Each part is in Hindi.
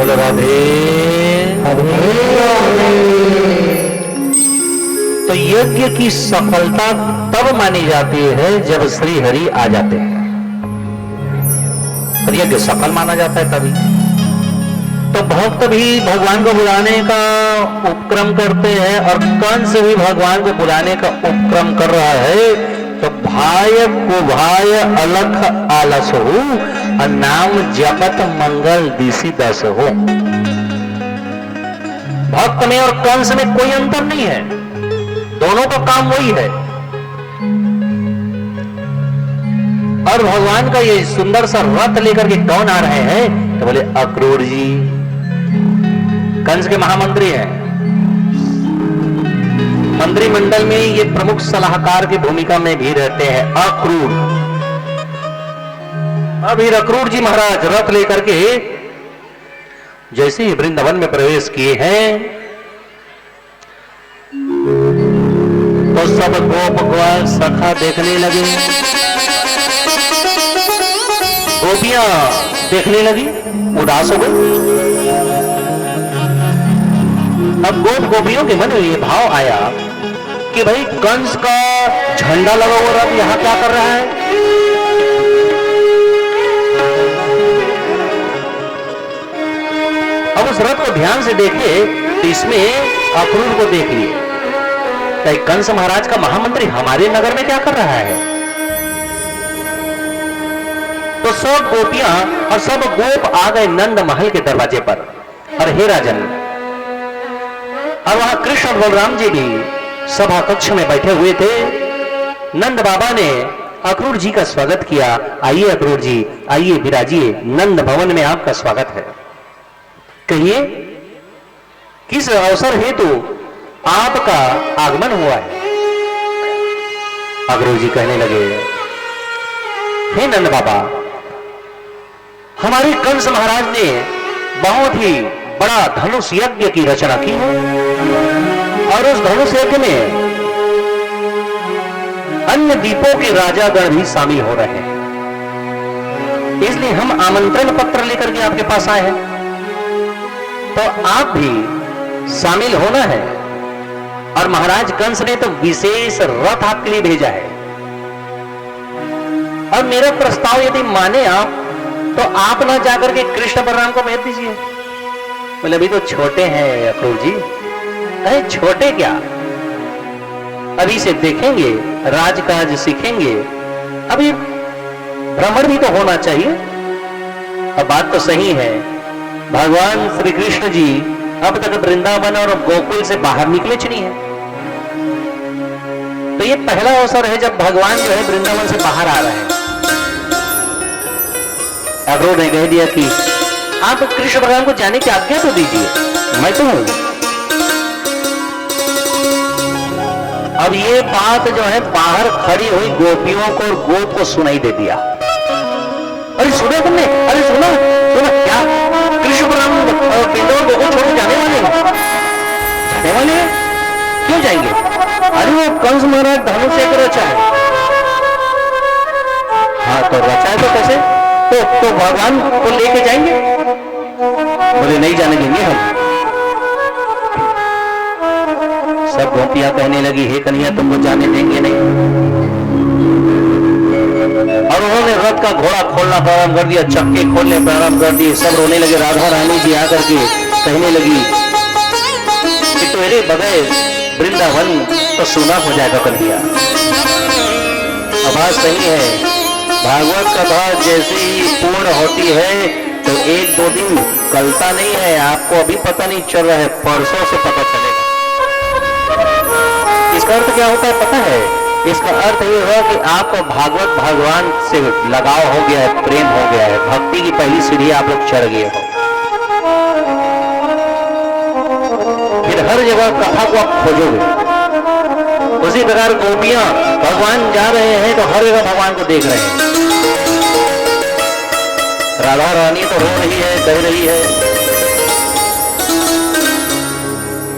बोल राधे तो यज्ञ की सफलता तब मानी जाती है जब श्री हरि आ जाते हैं, और यज्ञ सफल माना जाता है तभी। तो भक्त भी भगवान को बुलाने का उपक्रम करते हैं, और कंस भी भगवान को बुलाने का उपक्रम कर रहा है। तो भाय कुभाय अलख आलस हो, और नाम जपत मंगल दिशि दस हो। भक्त में और कंस में कोई अंतर नहीं है, दोनों का काम वही है। और भगवान का ये सुंदर सा रथ लेकर के कौन आ रहे हैं? तो बोले अक्रूर जी, कंस के महामंत्री हैं। मंत्रिमंडल में ये प्रमुख सलाहकार की भूमिका में भी रहते हैं अक्रूर। अभी अक्रूर जी महाराज रथ लेकर के जैसे ही वृंदावन में प्रवेश किए हैं तो सब गोप ग्वाल सखा देखने लगे, गोपियां देखने लगी, उदास हो गई। अब गोप गोपियों के मन में ये भाव आया कि भाई कंस का झंडा लगा हुआ रथ यहां क्या कर रहा है? अब उस रथ को ध्यान से देखे तो इसमें अक्रूर को देख लिए, कंस महाराज का महामंत्री हमारे नगर में क्या कर रहा है? तो सब गोपियां और सब गोप आ गए नंद महल के दरवाजे पर, और हे राजन, और वहां कृष्ण और बलराम जी भी सभा कक्ष में बैठे हुए थे। नंद बाबा ने अक्रूर जी का स्वागत किया। आइए अक्रूर जी, आइए विराजिए, नंद भवन में आपका स्वागत है। कहिए किस अवसर हेतु आपका आगमन हुआ है? अक्रूर जी कहने लगे, हे नंद बाबा, हमारे कंस महाराज ने बहुत ही बड़ा धनुष यज्ञ की रचना की है, और उस धनुष यज्ञ में अन्य द्वीपों के राजागण भी शामिल हो रहे हैं, इसलिए हम आमंत्रण पत्र लेकर के आपके पास आए हैं। तो आप भी शामिल होना है, और महाराज कंस ने तो विशेष रथ आपके लिए भेजा है, और मेरा प्रस्ताव यदि माने आप तो आप ना जाकर के कृष्ण बलराम को भेज दीजिए। बोले अभी तो छोटे हैं अक्रूर जी। अरे छोटे क्या, अभी से देखेंगे, राजकाज सीखेंगे, अभी भ्रमण भी तो होना चाहिए। अब बात तो सही है, भगवान श्री कृष्ण जी अब तक वृंदावन और गोकुल से बाहर निकले नहीं है। तो ये पहला अवसर है जब भगवान जो है वृंदावन से बाहर आ रहे हैं। अक्रूर ने कह दिया कि आप कृष्ण भगवान को जाने की आज्ञा तो दीजिए, मैं तो हूं। अब ये बात जो है बाहर खड़ी हुई गोपियों को और गोप को सुनाई दे दिया। अरे सुनो तुमने, अरे सुनो सुनो, क्या कृष्ण भगवान गोकुल छोड़ जाने वाले हैं? जाने वाले हैं? क्यों जाएंगे? अरे वो कंस महाराज धनुष एक रचा है। हाँ तो रचा है तो कैसे? तो भगवान को लेके जाएंगे? बोले नहीं जाने देंगे हम। सब गोपियां कहने लगी, हे कन्हैया तुमको जाने देंगे नहीं। और उन्होंने रथ का घोड़ा खोलना प्रारंभ कर दिया, चक्के खोलने प्रारंभ कर दिए। सब रोने लगे। राधा रानी जी आकर के कहने लगी कि तेरे बगैर वृंदावन तो सुना हो जाएगा कन्हैया। आवाज सही है, भागवत कथा जैसे ही पूर्ण होती है तो एक दो दिन कलता नहीं है। आपको अभी पता नहीं चल रहा है, परसों से पता चलेगा। इसका अर्थ क्या होता है पता है? इसका अर्थ ये है कि आपको भागवत भगवान से लगाव हो गया है, प्रेम हो गया है, भक्ति की पहली सीढ़ी आप लोग चढ़ गए हो। फिर हर जगह कथा को आप खोजोगे। उसी प्रकार गोपियां भगवान जा रहे हैं तो हर जगह भगवान को देख रहे हैं। राधा रानी तो रो रही है, कह रही है,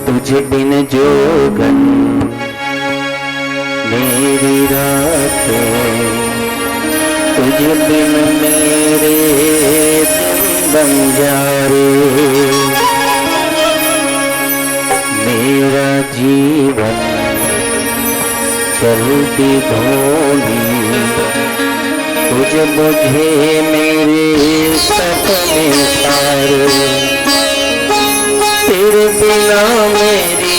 तुझे बिन जोगन मेरी रातें, तुझे बिन मेरे दिन बंजारे, मेरा जीवन चलती धोनी, तुझ बुझे मेरे सपने सारे, तेरे बिना मेरी,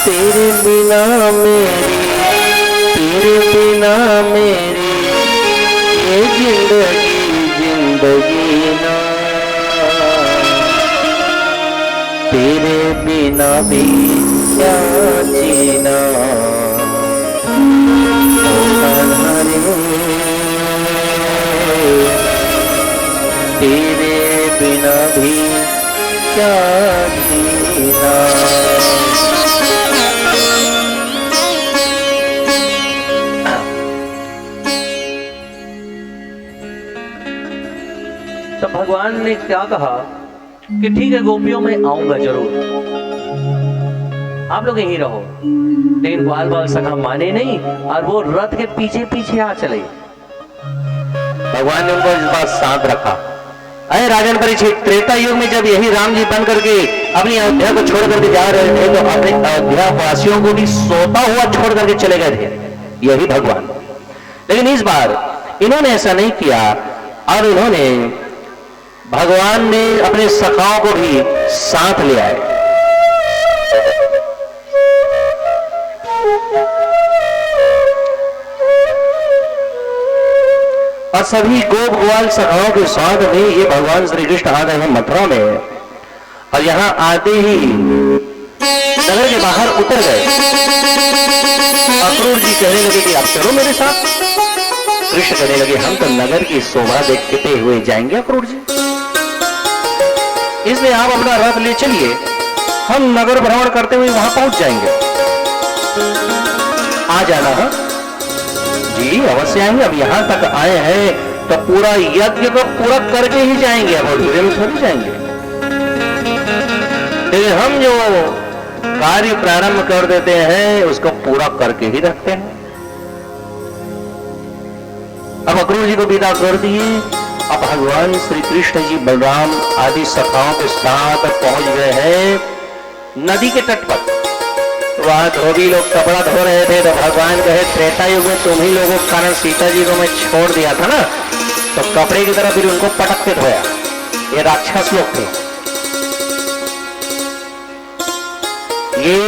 तेरे बिना मेरी, तेरे बिना मेरी ये जिंदगी जिंदगी ना, तेरे बिना भी क्या जीना, तेरे बिना भी क्या जीना। तो भगवान ने क्या कहा कि ठीक है गोपियों में आऊंगा जरूर, आप लोग यहीं रहो, लेकिन ग्वाल बाल सखा माने नहीं और वो रथ के पीछे पीछे आ चले। भगवान ने उनको इस बात साथ रखा। अरे राजन परीक्षित, त्रेता युग में जब यही राम जी बन करके अपनी अयोध्या को छोड़ करके जा रहे थे तो अपने अयोध्या वासियों को भी सोता हुआ छोड़ करके चले गए थे यही भगवान। लेकिन इस बार इन्होंने ऐसा नहीं किया और इन्होंने भगवान ने अपने सखाओं को भी साथ ले आए। और सभी गोप ग्वाल सखाओं के साथ में ये भगवान श्री कृष्ण आ गए हैं मथुरा में, और यहां आते ही नगर के बाहर उतर गए। अक्रूर जी कहने लगे कि आप चलो मेरे साथ। कृष्ण कहने लगे हम तो नगर की शोभा देखते हुए जाएंगे अक्रूर जी, इसलिए आप अपना रथ ले चलिए, हम नगर भ्रमण करते हुए वहां पहुंच जाएंगे। आ जाना है जी, अवश्य आएंगे। अब यहां तक आए हैं तो पूरा यज्ञ को पूरा करके ही जाएंगे, अब अधूरे में थोड़ी जाएंगे। लेकिन हम जो कार्य प्रारंभ कर देते हैं उसको पूरा करके ही रखते हैं। अब अक्रूर जी को विदा कर दिए। अब भगवान श्री कृष्ण जी बलराम आदि सखाओं के साथ पहुंच गए हैं नदी के तट पर। वहां धोबी लोग कपड़ा धो रहे थे तो भगवान कहे त्रेता युग में तुम ही लोगों के कारण सीता जी को मैं छोड़ दिया था ना, तो कपड़े की तरह फिर उनको पटक के धोया। ये राक्षस लोग थे, ये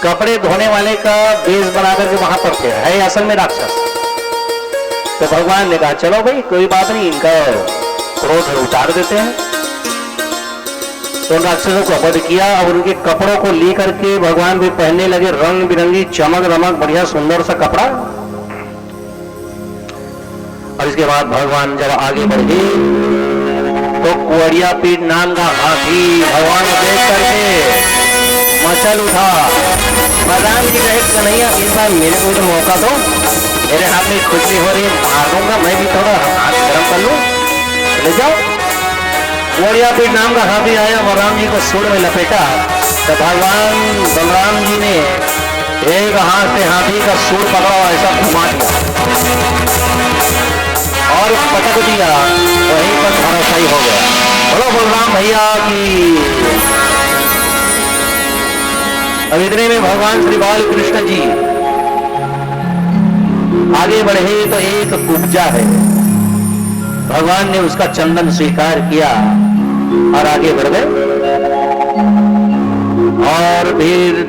कपड़े धोने वाले का वेश बना करके वहां पर थे, है असल में राक्षस। तो भगवान ने कहा चलो भाई कोई बात नहीं, इनका क्रोध उतार देते हैं। तो राक्षसों को वध किया और उनके कपड़ों को लेकर के भगवान भी पहनने लगे, रंग बिरंगी चमक दमक बढ़िया सुंदर सा कपड़ा। और इसके बाद भगवान जब आगे बढ़े तो कुवड़िया पीठ नाम का हाथी भगवान को देख करके मचल उठा। बलराम जी कहे कन्हैया इस बार मेरे को तो मौका दो, मेरे हाथ में खुजली हो रही है, मारूंगा मैं भी थोड़ा हाथ गर्म कर लूं, ले जाओ। कुवड़िया पीठ नाम का हाथी आया, बलराम जी को सूंड में लपेटा तो भगवान बलराम जी ने एक हाथ से हाथी का सूंड पकड़ा ऐसा घुमा दिया और पटक दिया, वहीं पर धराशायी हो गया। बोलो बलराम भैया की। अब इतने में भगवान श्री बाल कृष्ण जी आगे बढ़े तो एक कुब्जा है, भगवान ने उसका चंदन स्वीकार किया और आगे बढ़ गए। और फिर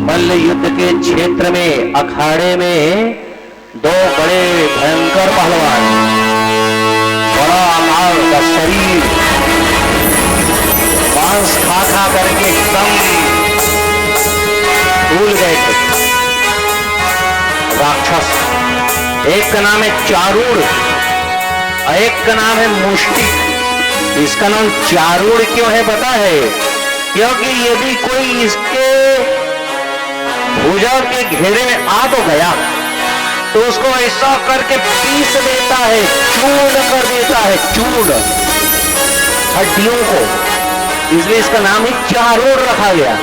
मल्ल युद्ध के क्षेत्र में अखाड़े में दो बड़े भयंकर पहलवान, बड़ा अमाल का शरीर, मांस खा खा करके एकदम भूल गए थे। राक्षस, एक का नाम है चारूर, एक का नाम है मुष्टिक। इसका नाम चारूर क्यों है पता है? क्योंकि यदि कोई इसके भुजा के घेरे में आ तो गया तो उसको ऐसा करके पीस देता है, चूर्ण कर देता है, चूर्ण हड्डियों को, इसलिए इसका नाम ही चारूर रखा गया।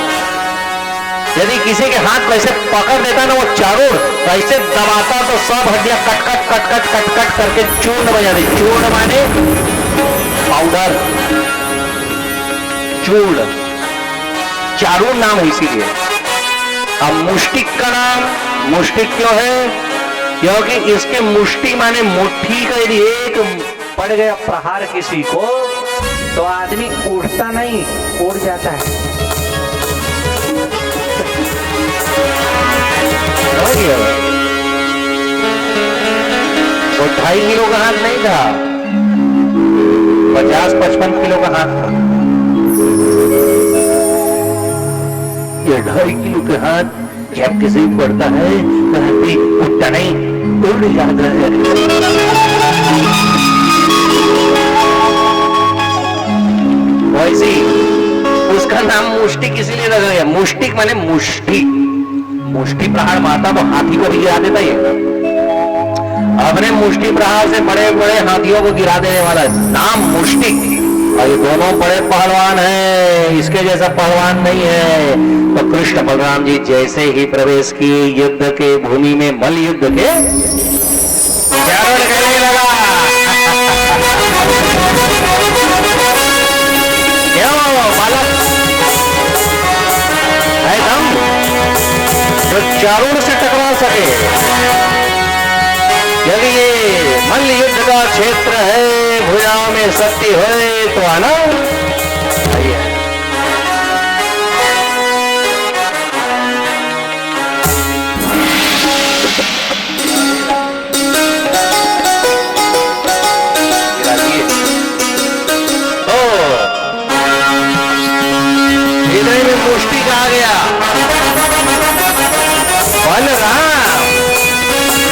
यदि किसी के हाथ वैसे पकड़ देता ना वो चारों वैसे दबाता तो सब हड्डियां cut cut cut cut cut cut करके चूर्ण बन जाती। चूर्ण माने पाउडर, चूर्ण, चारों नाम है इसीलिए। अब मुष्टिक का नाम मुष्टिक क्यों है? क्योंकि इसके मुष्टि माने मुट्ठी का यदि एक पड़ गया प्रहार किसी को तो आदमी उठता नहीं, उड़ जाता है। वो 2.5 किलो का हाथ नहीं था, 50-55 किलो का हाथ था। ये 2.5 किलो के हाथ जब किसी पड़ता है तो आदमी उठता नहीं, उड़ जाता है। वैसे उसका नाम मुष्टिक इसीलिए रखा गया। मुष्टिक माने मुष्टि, मुष्टि प्रहार मारता तो हाथी को भी गिरा देता है। अपने मुष्टि प्रहार से बड़े बड़े हाथियों को गिरा देने वाला नाम मुष्टिक। और ये दोनों बड़े पहलवान हैं, इसके जैसा पहलवान नहीं है। तो कृष्ण बलराम जी जैसे ही प्रवेश किए युद्ध के भूमि में, मल्ल युद्ध के चारण करने लगा। क्यों बालक है दम जो चारों से टकरा सके? यदि ये मल्ल युद्ध का क्षेत्र है, भुजाओं में शक्ति है तो आना। हृदय में मुष्टि आ गया। बलराम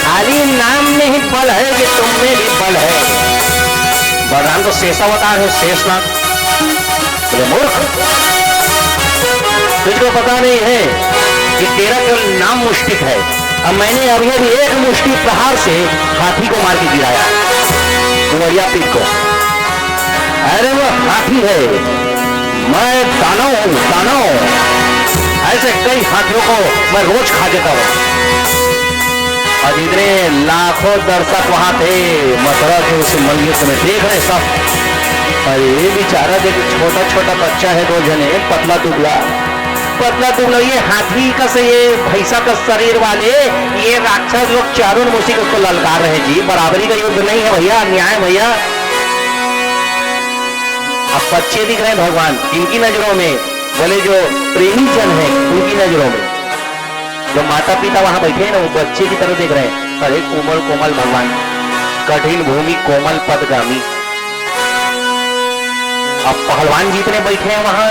खाली नाम में ही बल है कि तुम में भी बल है। बलराम तो शेषावतार है, शेषनाग। बोले मूर्ख, तुझको पता नहीं है कि तेरा केवल नाम मुष्टिक है। अब मैंने अभी अभी एक मुष्टि प्रहार से हाथी को मार के गिराया, कुंवरिया पीठ को। अरे वो हाथी है, मैं दानव हूं, दानव। ऐसे कई हाथियों को मैं रोज खा देता हूं। और इतने लाखों दर्शक वहां थे मथुरा के उस मल्ल युद्ध में, देख रहे सब। अरे ये बेचारा देख, छोटा छोटा बच्चा है, 2 जने, पतला दुबला, पतला दुबला। ये हाथी का से ये भैंसा का शरीर वाले ये राक्षस लोग चारों मुसी को ललकार रहे। जी बराबरी का युद्ध नहीं है भैया, अन्याय भैया। अब बच्चे दिख रहे हैं भगवान इनकी नजरों में, बोले जो प्रेमी जन है उनकी नजरों में। जो माता पिता वहां बैठे हैं ना, वो बच्चे की तरह देख रहे हैं। अरे कोमल कोमल भगवान, कठिन भूमि कोमल पदगामी। अब पहलवान जितने बैठे हैं वहां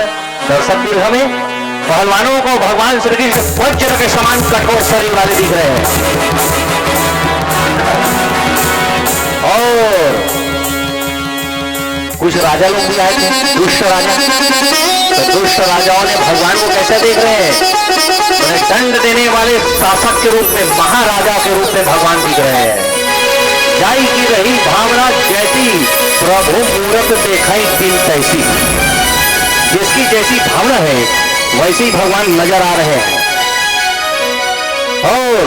दर्शक दीर्घ में, पहलवानों को भगवान श्री कृष्ण वज्र के समान कठोर शरीर वाले दिख रहे हैं। और कुछ राजा लोग भी आए थे, दुष्ट राजा। तो दुष्ट राजाओं ने भगवान को कैसे देख रहे हैं? उन्हें दंड देने वाले शासक के रूप में, महाराजा के रूप में भगवान दिख रहे हैं। जाई की रही भावना जैसी, प्रभु मूरत देखाई दिन तैसी। जिसकी जैसी भावना है वैसे ही भगवान नजर आ रहे हैं। और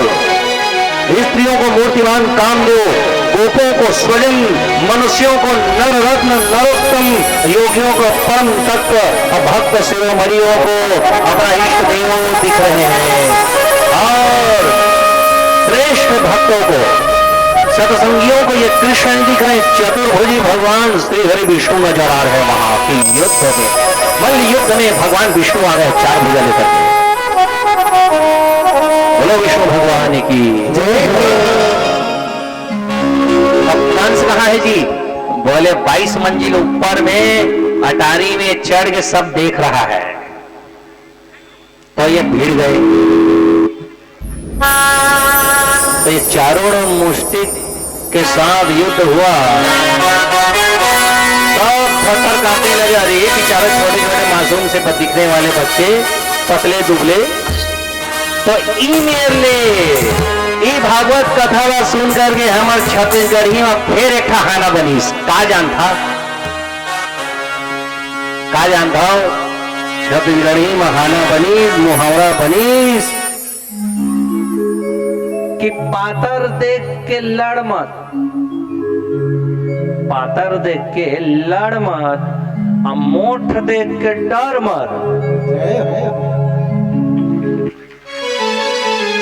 स्त्रियों को मूर्तिमान कामदेव, गोपों को स्वजन, मनुष्यों को नर रत्न नरोत्तम, योगियों को परम तत्व और भक्त शिरोमणियों को अपना इष्ट देव दिख रहे हैं। और श्रेष्ठ भक्तों को, सत्संगियों को ये कृष्ण दिख रहे हैं। चतुर्भुजी भगवान श्री हरि विष्णु नजर आ रहे हैं। वहां के युद्ध में, मल्ल युद्ध में भगवान विष्णु आ रहे हैं 4 भुजा लेकर। बोलो विष्णु भगवान की जय। कंस कहाँ है जी? बोले 22 मंजिल ऊपर में अटारी में चढ़ के सब देख रहा है। तो ये भीड़ गए, तो ये चारों मुष्टिक के साथ युद्ध हुआ। सब थर कांपने लगे। अरे ये बेचारे छोटे छोटे मासूम से दिखने वाले बच्चे, पतले दुबले, तो ई भागवत कथा सुन करके हमारे छत्तीसगढ़ी में फिर एक खाना बनी। का जानता छत्तीसगढ़ी महाना बनीस, मुहावरा बनीस कि पातर देख के लड़ मत, पातर देख के लड़ मत, मोठ देख के डर मत।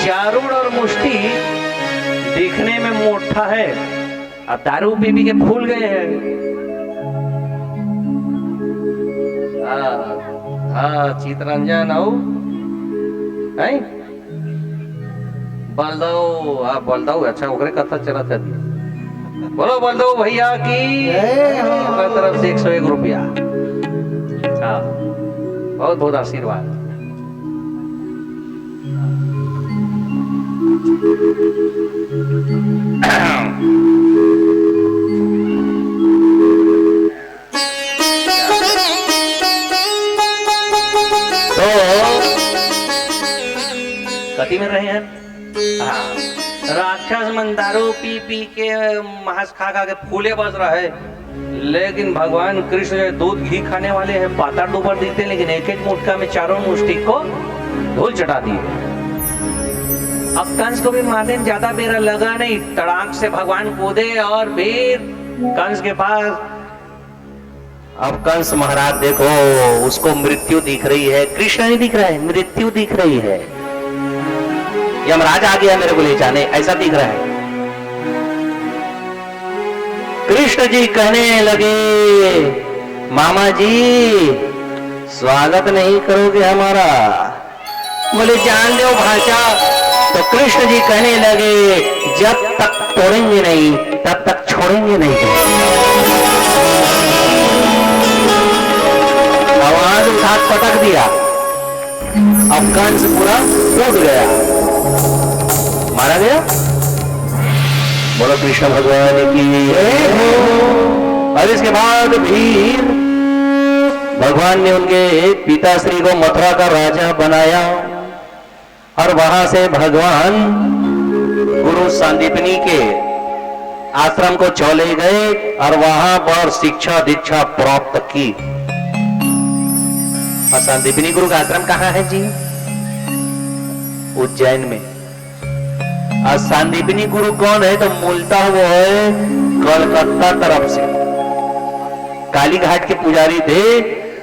चारूण और मुष्टि दिखने में मोटा है, अब दारू पी पी के फूल गए हैं। चितरंजन हो बलदो, आप बलदो अच्छा ओकरे कथा चलत है। बोलो बलदो भैया की तरफ से 101 रुपया। बहुत बहुत आशीर्वाद। तो कति में रहे हैं? राक्षस मन दारू पी पी के मांस खा खा के फूले बस रहा है, लेकिन भगवान कृष्ण जो दूध घी खाने वाले हैं, पातर दोपहर दिखते हैं, लेकिन एक एक मुट्ठा में चारों मुष्टि को धूल चटा दिए। अब कंस को भी मारने में ज्यादा बेरा लगा नहीं, तड़ाक से भगवान कूदे और फिर कंस के पास। अब कंस महाराज देखो, उसको मृत्यु दिख रही है, कृष्ण नहीं दिख रहा है, मृत्यु दिख रही है। यमराज आ गया मेरे को ले जाने, ऐसा दिख रहा है। कृष्ण जी कहने लगे, मामा जी स्वागत नहीं करोगे हमारा? बोले जान लो भाषा। तो कृष्ण जी कहने लगे, जब तक तोड़ेंगे नहीं तब तक छोड़ेंगे नहीं। आवाज उठा पटक दिया, अब कंस पूरा टूट गया, मारा गया। बोलो कृष्ण भगवान की। और इसके बाद भी भगवान ने उनके पिताश्री को मथुरा का राजा बनाया और वहां से भगवान गुरु सांदीपनी के आश्रम को चले गए और वहां पर शिक्षा दीक्षा प्राप्त की। और सांदीपनी गुरु का आश्रम कहाँ है जी? उज्जैन में। और सांदीपनी गुरु कौन है? तो मूलतः वो है कलकत्ता तरफ से, काली घाट के पुजारी थे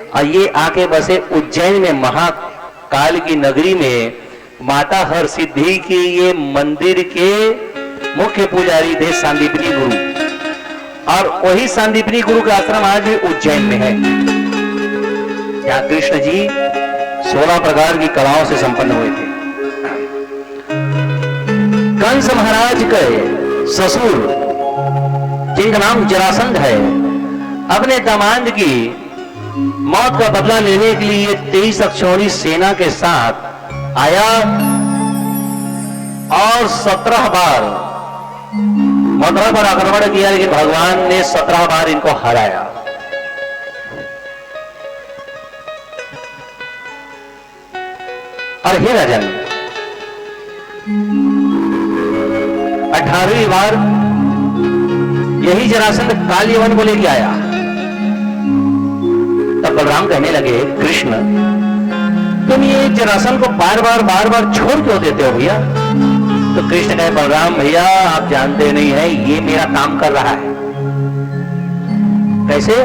और ये आके बसे उज्जैन में, महाकाल की नगरी में। माता हर सिद्धि के ये मंदिर के मुख्य पुजारी थे सांदीपनी गुरु, और वही सांदीपनी गुरु का आश्रम आज भी उज्जैन में है। यहाँ कृष्ण जी 16 प्रकार की कलाओं से संपन्न हुए थे। कंस महाराज के ससुर, जिनका नाम जरासंध है, अपने दामाद की मौत का बदला लेने के लिए 23 अक्षौणी सेना के साथ आया और 17 बार मथुरा पर आक्रमण किया, लेकिन भगवान ने 17 बार इनको हराया। और हे राजन, 18वीं बार यही जरासंध काल यवन को लेके आया। तब बलराम कहने लगे, कृष्ण तुम ये जरासंध को बार बार छोड़ क्यों देते हो भैया? तो कृष्ण कहे, बलराम भैया आप जानते नहीं है, ये मेरा काम कर रहा है। कैसे?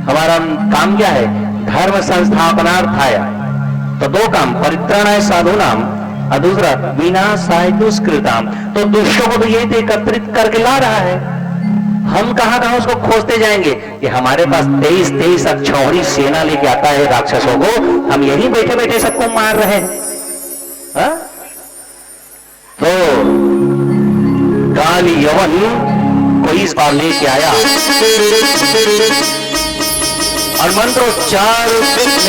हमारा काम क्या है? धर्म संस्थापनार्थाय। तो 2 काम, परित्राणाय साधूनाम और दूसरा विनाशाय दुष्कृताम। तो दुष्टों को तो यही एकत्रित करके ला रहा है, हम कहां उसको खोजते जाएंगे? कि हमारे पास 23 अक्षौहिणी सेना लेके आता है राक्षसों को, हम यहीं बैठे बैठे सबको मार रहे हैं। तो काल यवन को इस बार लेके आया और मंत्रोच्चार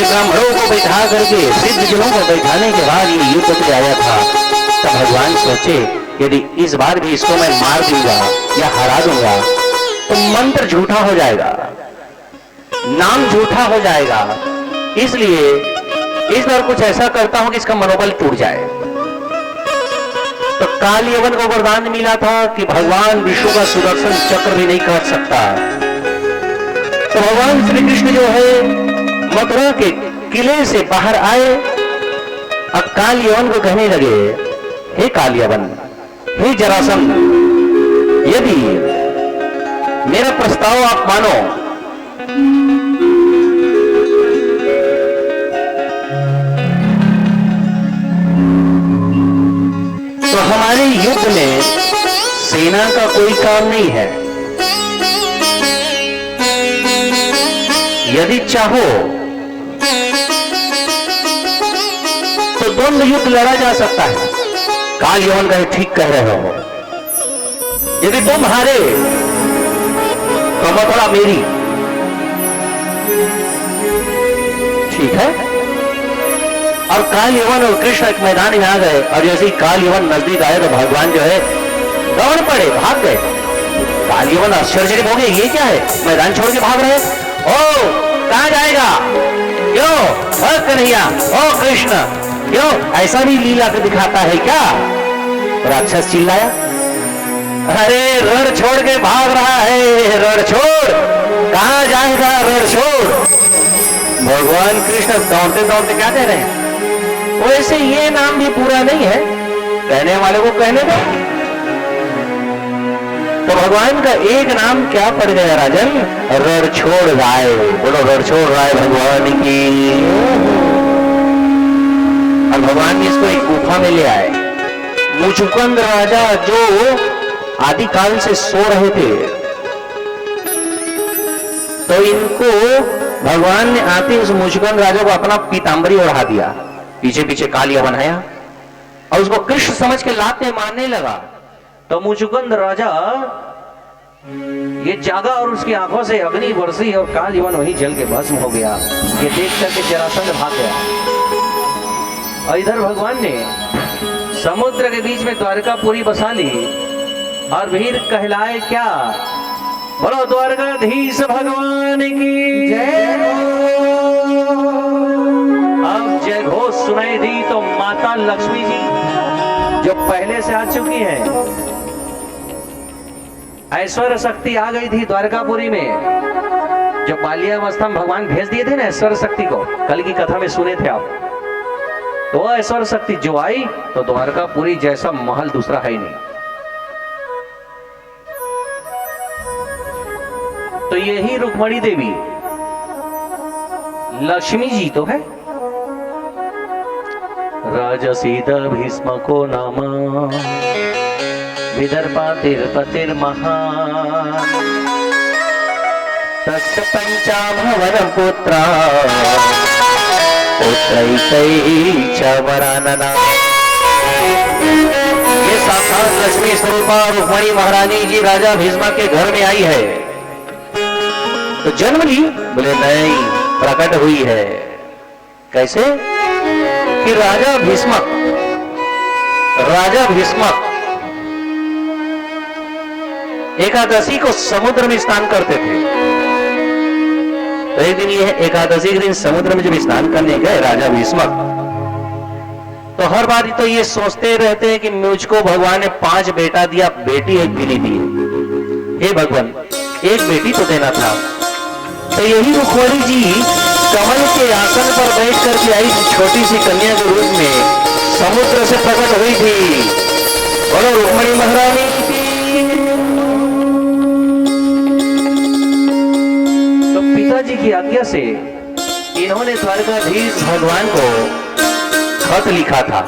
ब्राह्मणों को बैठा करके, सिद्धजनों को बैठाने के बाद ये युद्ध पे आया था। तब भगवान सोचे, यदि इस बार भी इसको मैं मार दूंगा या हरा दूंगा तो मंत्र झूठा हो जाएगा, नाम झूठा हो जाएगा, इसलिए इस बार कुछ ऐसा करता हूं कि इसका मनोबल टूट जाए। तो काल यवन को वरदान मिला था कि भगवान विष्णु का सुदर्शन चक्र भी नहीं काट सकता। तो भगवान श्री कृष्ण जो है मथुरा के किले से बाहर आए और काल यवन को कहने लगे, हे काल यवन, हे जरासंध, यदि मेरा प्रस्ताव आप मानो तो हमारे युद्ध में सेना का कोई काम नहीं है। यदि चाहो तो द्वंद्व युद्ध लड़ा जा सकता है। काल यवन कहे, ठीक कह रहे हो, यदि तुम हारे तो मथुरा मेरी। ठीक है। और काल यवन और कृष्ण एक मैदान में आ गए और जैसे ही काल यवन नजदीक आए तो भगवान जो है दौड़ पड़े, भाग गए। काल यवन आश्चर्यचकित हो गए, ये क्या है, मैदान छोड़ के भाग रहे। ओ कहां जाएगा, क्यों भाग कन्हैया, ओ कृष्ण, क्यों ऐसा भी लीला को दिखाता है क्या। राक्षस चिल्लाया, अरे रण छोड़ के भाग रहा है, रण छोड़, कहां जाएगा रण छोड़। भगवान कृष्ण दौड़ते दौड़ते क्या कह रहे हैं, वैसे ये नाम भी पूरा नहीं है, कहने वाले को कहने दो। तो भगवान का एक नाम क्या पड़ गया राजन, रण छोड़ राय। बोलो रण छोड़ राय भगवान की। और भगवान ने इसको एक गुफा में ले आए। मुचुकुंद राजा जो आदिकाल से सो रहे थे, तो इनको भगवान ने आते उस मुचुकुंद राजा को अपना पीतांबरी ओढ़ा दिया। पीछे पीछे काल यवन आया और उसको कृष्ण समझ के लाते मारने लगा। तो मुचुकुंद राजा ये जागा और उसकी आंखों से अग्नि बरसी और काल यवन वहीं जल के भस्म हो गया। ये देख करके जरासंध भाग गया। और इधर भगवान ने समुद्र के बीच में द्वारकापुरी बसा ली और वीर कहलाए क्या, बोलो द्वारकाधीश भगवान की जय। अब जय घोष सुनाई दी तो माता लक्ष्मी जी जो पहले से आ चुकी हैं, ऐश्वर्य शक्ति आ गई थी द्वारकापुरी में। जो बाल्यावस्था में भगवान भेज दिए थे ना ऐश्वर्य शक्ति को, कल की कथा में सुने थे आप, तो ऐश्वर्य शक्ति जो आई तो द्वारकापुरी जैसा महल दूसरा है ही नहीं। तो यही रुक्मणी देवी लक्ष्मी जी तो है। राजसीद भीष्म को नाम विदर्पातिर्पतिर महान तस्य पंचाभवन पुत्रा पुत्रैकैश्च वरानना। ये साक्षात लक्ष्मी स्वरूपा रुक्मणी महारानी जी राजा भीष्म के घर में आई है। तो जन्म ली, बोले नहीं, प्रकट हुई है। कैसे कि राजा भीष्म एकादशी को समुद्र में स्नान करते थे। तो एक दिन ये एकादशी के दिन समुद्र में जब स्नान करने गए राजा भीष्म, तो हर बार तो ये सोचते रहते हैं कि मुझको भगवान ने 5 बेटा दिया, बेटी एक भी नहीं दी। हे भगवान, एक बेटी तो देना था। तो यही रुक्मणी जी कमल के आसन पर बैठ करके आई छोटी सी कन्या के रूप में समुद्र से प्रकट हुई थी। बोलो रुक्मणी महारानी की। तो पिताजी की आज्ञा से इन्होंने द्वारकाधीश भगवान को खत लिखा था।